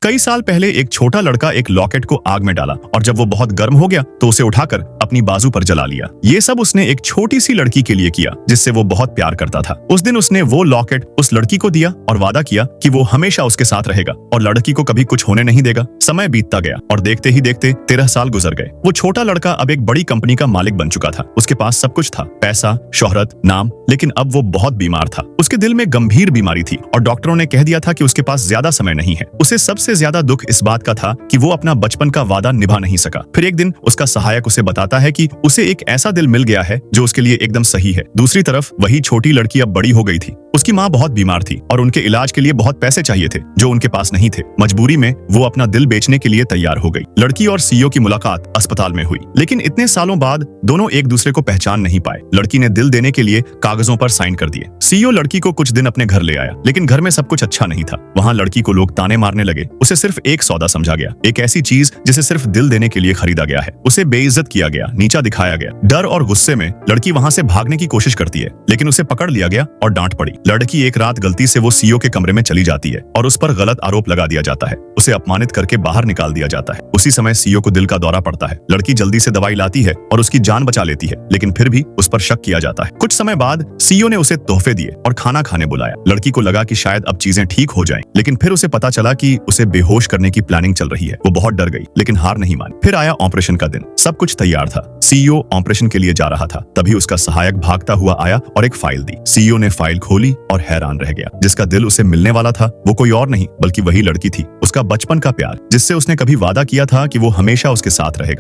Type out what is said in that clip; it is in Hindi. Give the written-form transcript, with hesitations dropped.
कई साल पहले एक छोटा लड़का एक लॉकेट को आग में डाला और जब वो बहुत गर्म हो गया तो उसे उठाकर अपनी बाजू पर जला लिया। ये सब उसने एक छोटी सी लड़की के लिए किया जिससे वो बहुत प्यार करता था। उस दिन उसने वो लॉकेट उस लड़की को दिया और वादा किया कि वो हमेशा उसके साथ रहेगा और लड़की को कभी कुछ होने नहीं देगा। समय बीतता गया और देखते ही देखते 13 साल गुजर गए। वो छोटा लड़का अब एक बड़ी कंपनी का मालिक बन चुका था। उसके पास सब कुछ था, पैसा, शोहरत, नाम, लेकिन अब वो बहुत बीमार था। उसके दिल में गंभीर बीमारी थी और डॉक्टरों ने कह दिया था कि उसके पास ज्यादा समय नहीं है। उसे सबसे ज्यादा दुख इस बात का था कि वो अपना बचपन का वादा निभा नहीं सका। फिर एक दिन उसका सहायक उसे बताता है कि उसे एक ऐसा दिल मिल गया है जो उसके लिए एकदम सही है। दूसरी तरफ वही छोटी लड़की अब बड़ी हो गई थी। उसकी माँ बहुत बीमार थी और उनके इलाज के लिए बहुत पैसे चाहिए थे जो उनके पास नहीं थे। मजबूरी में वो अपना दिल बेचने के लिए तैयार हो गई। लड़की और सीईओ की मुलाकात अस्पताल में हुई, लेकिन इतने सालों बाद दोनों एक दूसरे को पहचान नहीं पाए। लड़की ने दिल देने के लिए कागजों पर साइन कर दिए। सीईओ लड़की को कुछ दिन अपने घर ले आया, लेकिन घर में सब कुछ अच्छा नहीं था। वहाँ लड़की को लोग ताने मारने लगे। उसे सिर्फ एक सौदा समझा गया, एक ऐसी चीज जिसे सिर्फ दिल देने के लिए खरीदा गया है। उसे बेइज्जत किया गया, नीचा दिखाया गया। डर और गुस्से में लड़की वहाँ से भागने की कोशिश करती है, लेकिन उसे पकड़ लिया गया और डांट पड़ी। लड़की एक रात गलती से वो सीईओ के कमरे में चली जाती है और उस पर गलत आरोप लगा दिया जाता है। उसे अपमानित करके बाहर निकाल दिया जाता है। उसी समय सीईओ को दिल का दौरा पड़ता है। लड़की जल्दी से दवाई लाती है और उसकी जान बचा लेती है, लेकिन फिर भी उस पर शक किया जाता है। कुछ समय बाद सीईओ ने उसे तोहफे दिए और खाना खाने बुलाया। लड़की को लगा कि शायद अब चीजें ठीक हो जाएं, लेकिन फिर उसे पता चला कि उसे बेहोश करने की प्लानिंग चल रही है। वो बहुत डर गई, लेकिन हार नहीं मानी। फिर आया ऑपरेशन का दिन। सब कुछ तैयार था। सीईओ ऑपरेशन के लिए जा रहा था, तभी उसका सहायक भागता हुआ आया और एक फाइल दी। सीईओ ने फाइल खोली और हैरान रह गया। जिसका दिल उसे मिलने वाला था वो कोई और नहीं बल्कि वही लड़की थी। उसका बचपन का प्यार, जिससे उसने कभी वादा किया था कि वो हमेशा उसके साथ रहेगा।